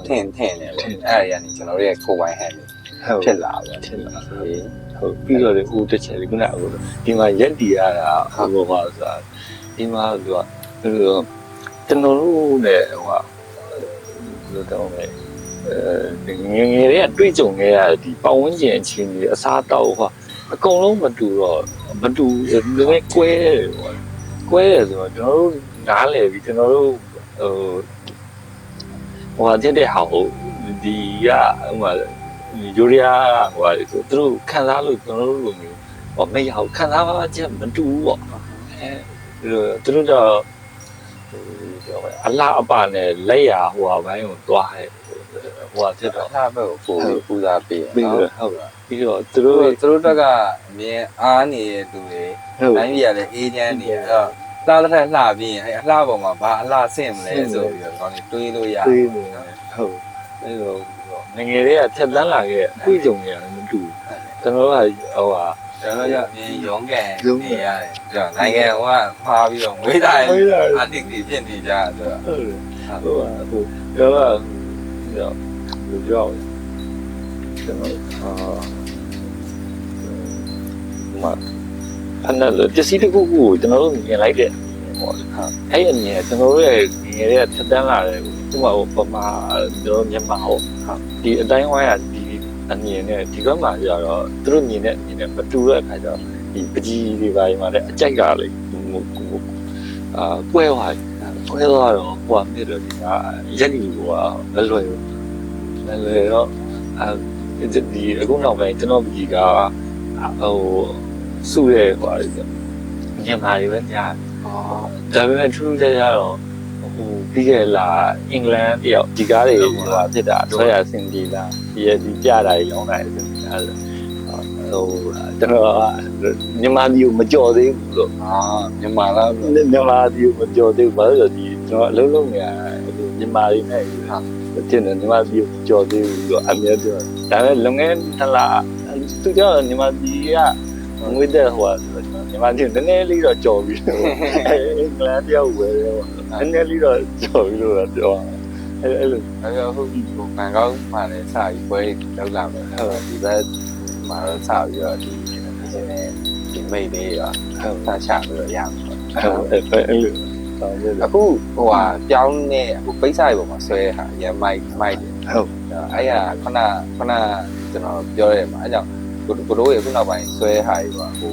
[SPEAKER 1] ထင်နေတယ်အဲ့ဒါတွေကနေကျွန်တော်တို့ရဲ့ကိုယ်ပိုင်ဟန်တွေဖြစ်လာတယ်
[SPEAKER 2] ဟုတ်ပြီးတော့ဦးတစ်ချက်ခုနကဒီမှာရက်တီရတာဆိုတာဒီမှာသူကကျွန်တော်တို့နဲ့လို့တော့ငယ်တွေကတွေ့ကြုံခဲ့ရဒီပတ်ဝန်းကျင်အချင်းကြီးအစားတောက်အကုန်လုံးမတူတော့မတူလည်းကွဲတယ်ဆိုတော့ကျွန်တော်တို့နားလည်ပြီးကျွန်တော်တို့တဲ့ဟာဒီကယူရီးယားဆိုသူတို့ခံစားလို့ကျွန်တော်တို့လိုမျိုးမရဘူးခံစားပါချက်မတူဘူးပေါ့သူတို့တော့အလားအပါနဲ့လက်ရဘိုင်းကိုတွားတယ်ဖြစ်တော့
[SPEAKER 1] အလားဘက်ကိုပူစားပေး
[SPEAKER 2] ဟုတ်ပြီးတော့သူ
[SPEAKER 1] တို့တက်ကအမြင်အားနေတဲ့သူတွေတိုင်းပြည်ကလည်းအေးချမ်းနေအဲ့တော့သားတစ်ထက်လှပြီးရင်အဲ့အလှပေါ်မှာဘာအလှဆင့်မလဲဆိုပြီးတော့ကောင်းနေတွေးလို့ရတယ်
[SPEAKER 2] ဟုတ်အဲ့လိုငငယ်တွေကဖြတ်တန်းလာခဲ့အတွေ့အကြုံတွေလည်းမတူဘူးကျွန်တော်က
[SPEAKER 1] ကျွန်တော်ရအမြင်ရုံးကန်နေရတယ်နိုင်ငံကဖားပြီးတော့ငွေတိုင်းအတစ်တွေဖြစ်နေကြဆိုတော့
[SPEAKER 2] ကျွန်တော်ပြောကျွန်တော်အဲ့ဒါပစ္စည်းတစ်ခုကိုကျွန်တော်တို့မြင်လိုက်တဲ့ပေါ့အဲ့အမြင်ကျွန်တော်တို့ရဲ့ငယ်တွေကဖြတ်တန်းလာတယ်ဥပမာပမာကျွန်တော်မြန်မာဒီအတိုင်းဝိုင်းကဒီအမြင်နဲ့ဒီဘက်မှာကျတော့သူတို့မြင်တဲ့အမြင်နဲ့မတူတဲ့အခါကျတော့ဒီပကြီးတွေပိုင်းမှာလည်းအကြိုက်ကလေကွဲသွားတော့မြစ်တော့ဒီကရက်ကြီးကမလွယ်တော့ဒီအခုနောက်ပိုင်းကျွန်တော်ဒီကစုရဲမြန်မာတွေပဲညာဒါပေမဲ့ထူးထူးခြားခြားတော့ပြီးခဲ့လာအင်္ဂလန်တယောက်ဒီကားတွေဖြစ်တာဆွဲရဆင်ပြေလာဒီပြတာရောင်းတာဆင်ပြေလာကျွန်တော်မြန်မာပြည်ကိုမကြော်သေးဘူးလို့
[SPEAKER 1] မြန်မာလား
[SPEAKER 2] မြန်မာပြည်ကိုမကြော်သေးဘူးဘာလို့လဲဒီကျွန်တော်အလုံးလုံးနေမြန်မာတွေနဲ့ တင်တယ်ညီမကြီးကြော်သေးဘူးတော့အမြဲပြောဒါပေမဲ့လုံငယ်ထလာသူကြောင့်ညီမကြီးကငွေတဲ့ဟိုညီမကြီးနည်းနည်းလေးတော့ကြော်ပြီးအင်္ဂလန်တယောက်ဝယ်တယ်ပေါ့နည်းနည်းလေးတော့ကြော်ပြီးလို့ပြောအဲ့လို
[SPEAKER 1] ဟုတ်ပြီဟိုဘန်ကောက်မှာလည်းစပြီးပွဲလောက်လာမယ်ဟုတ်ဒီဘက်မှာတော့စပြီးတော့ဒီဒီမိတ်လေးရောဆက်ချပြီးတော့ရမှာ
[SPEAKER 2] အဲ့လို
[SPEAKER 1] အခုဟိုဟာပြောင်းနေအခုပိတ်စာရေးပေါ်မှာဆွဲဟာရမိုက်တယ်
[SPEAKER 2] ဟုတ်
[SPEAKER 1] အဲ့ရခဏကျွန်တော်ပြောရဲမှာအဲ့ကြောင့်ကိုတို့ရဲ့အခုနောက်ပိုင်းဆွဲဟာကြီးပါဟို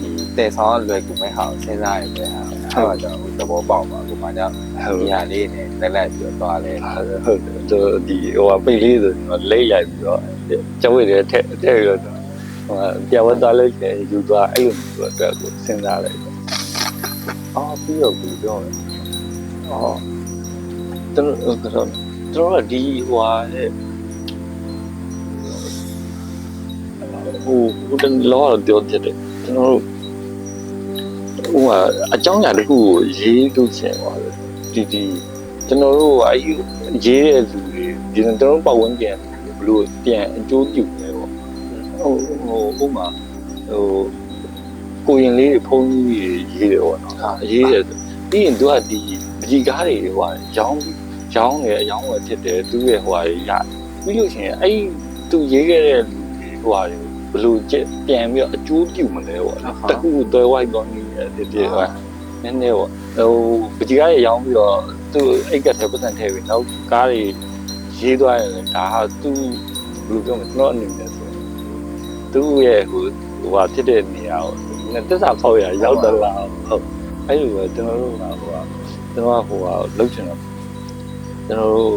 [SPEAKER 1] ဒီတဲဆောင်လွယ်ကူမဲ့ဟာစဉ်းစားရပဲဟာအဲ့ဒါကြောင့်သဘောပေါက်ပါကိုမှကြောင့်ဒီဟာလေးနဲ့လက်ပြီးတော့သွားလဲ
[SPEAKER 2] ဟုတ်ဒီဟိုပိတ်လေးဆိုလိမ့်လိုက်ပြီးတော့ကျဝိတဲ့ထက်ပြီးတော့ဟိုပြဝတ်သွားလိုက်တယ်ယူသွားအဲ့လိုမျိုးအတွက်ကိုစဉ်းစားလိုက်
[SPEAKER 1] အော်ပြီးတော့ပြီးတော့
[SPEAKER 2] အော်ကျွန်တော်ဒီဟိုဟာဟိုတန်လောပြောတဲ့ကျွန်တော်ဟိုအကြောင်းအရာတခုကိုရေးလို့ချင်ပါတယ်ဒီကျွန်တော်တို့အဲ့ရေးတဲ့လူတွေဒီကျွန်တော်ပတ်ဝန်းကျင်ဘလို့ပြန်အကျိုးပြုနေပေါ့ဟိုမှာဟိုကိုရင်လေးဖုန်းကြီးရေးတယ်ပေါ့နော်ရေးတယ်ပြီးရင်သူကဒီပကြီးကားတွေဟိုရောင်းတယ်အယောင်းဝယ်ဖြစ်တယ်သူရဲ့ဟိုရပြီးလို့ရှိရင်အဲ့သူရေးခဲ့တဲ့လူတွေဟိုဘလို့ပြန်ပြီးတော့အကျိုးပြုမလဲပေါ့နော်တခုသွဲဝိုက်တော့နေတယ်ဒီနည်းနည်းပေါ့ဟိုပကြီးကားတွေရောင်းပြီးတော့သူအိတ်ကထဲပတ်စံထည့်ပြီးနောက်ကားတွေရေးသွားတယ်ဒါဟာသူဘယ်လိုပြောမလဲကျွန်တော်အနေနဲ့ဆိုသူရဲ့ဟိုဖြစ်တဲ့နေရာကိုတက်စာဖောက်ရရောက်တော့လာဟုတ်အဲ့လိုပဲကျွန်တော်တို့ကကျွန်တော်ကလှုပ်ချင်တော့ကျွန်တော်တို့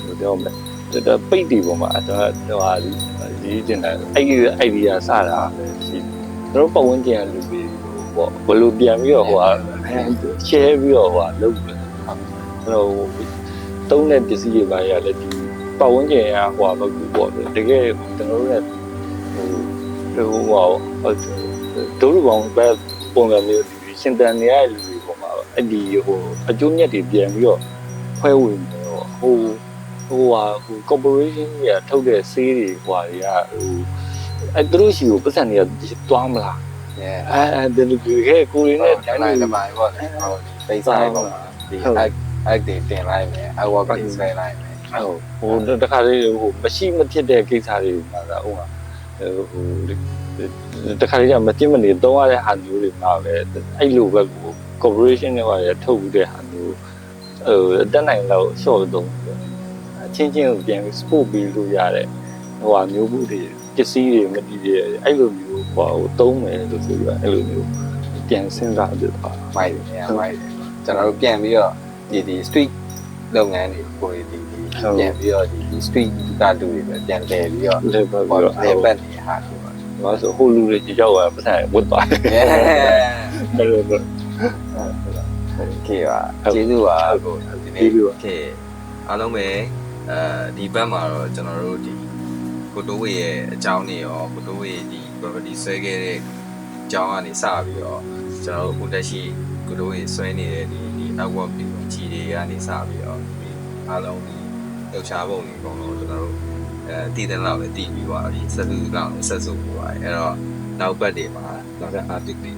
[SPEAKER 2] ဘယ်လိုပြောမလဲဒါပိတ်တီပေါ်မှာတော့ရေးတင်တယ်အဲ့ဒီ idea စတာပဲရှိကျွန်တော်ပတ်ဝန်းကျင်ကလူတွေပေါ့ဘယ်လိုပြန်ပြီးတော့share ပြီးတော့လုပ်တယ်ကျွန်တော်သုံးတဲ့ပစ္စည်းတွေပါရလည်းဒီပတ်ဝန်းကျင်ကဘက်ကူပေါ့တကယ်ကျွန်တော်တို့ရဲ့ဒုလူပေါင်းပဲပုံစံမျိုးရှင်တန်နေရတဲ့လူတွေပေါ်မှာအဲ့ဒီအကျိုးမြတ်တွေပြန်ပြီးတော့ခွဲဝေနေတော့ဟို corporation ကြီးကထုတ်တဲ့ဆေးတွေတွေကအဲ့သူတို့ရှိကိုပတ်စံတွေကတွားမလားအဲ့ဒီလူတွေကိုရင်းနဲ့
[SPEAKER 1] တိုင်းတိုင်းတမိုင်းပေါ့ပိတ်ဆိုင်ပေါ့ဒီအဲ့ဒီတင်လိုက်မယ်အဝါကင်းဆွဲလိုက်မယ်
[SPEAKER 2] ဟိုတခါလေးမရှိမဖြစ်တဲ့ကိစ္စတွေမှာဟိုတခါလေးကမတင်မနေတော့ရတဲ့ဟာမျိုးတွေမှာပဲအဲ့လိုပဲcorporation တွေကထုတ်ပြီးတဲ့ဟာမျိုးတက်နိုင်တော့ short တော့ချင်းကိုပြန်ပြီး sport ပြီးလို့ရတဲ့ဟိုဟာမျိုးဘူးတွေပစ္စည်းတွေမတည်တယ်အဲ့လိုမျိုးသုံးမယ်လို့ဆိုပြီးတော့အဲ့လိုမျိုးပြန်စဉ်းစားဖြစ်သွား
[SPEAKER 1] မိုက်တယ်ကျွန်တော်တို့ပြန်ပြီးတော့ဒီ street လုပ်ငန်းတွေကိုပြန်ပြီးတော့ဒီ street ကလူတွေပဲပြန်တည်ပြီးတော့လေပတ်နေဟာဆို
[SPEAKER 2] တော့ဆိုဟိုလူတွေကြောက်ရပတ်ဆိုင်ဝတ်သွားတယ်အဲ့လိုပဲ
[SPEAKER 1] ခေပါကျေးဇူးပါကိုဒီနေ့ခေအားလုံးပဲဒီဘက်မှာတော့ကျွန်တော်တို့ဒီကိုတိုးဝေရဲ့အကြောင်းတွေရောကိုတိုးဝေဒီ property ဆွဲခဲ့တဲ့အကြောင်းကနေစပြီးတော့ကျွန်တော်တို့အခုတက်ရှိကိုတိုးဝေဆွဲနေတဲ့ဒီ network တွေကြီးတွေကနေစပြီးတော့အားလုံးဒီလှုပ်ရှားပုံတွေအကုန်လုံးကျွန်တော်တို့တည်တဲ့လောက်လည်းတည်ပြီးသွားပြီဆက်စုလောက်လည်းဆက်စုပြီးသွားပြီအဲ့တော့နောက်ဘက်တွေမှာနောက်တဲ့ article တွေ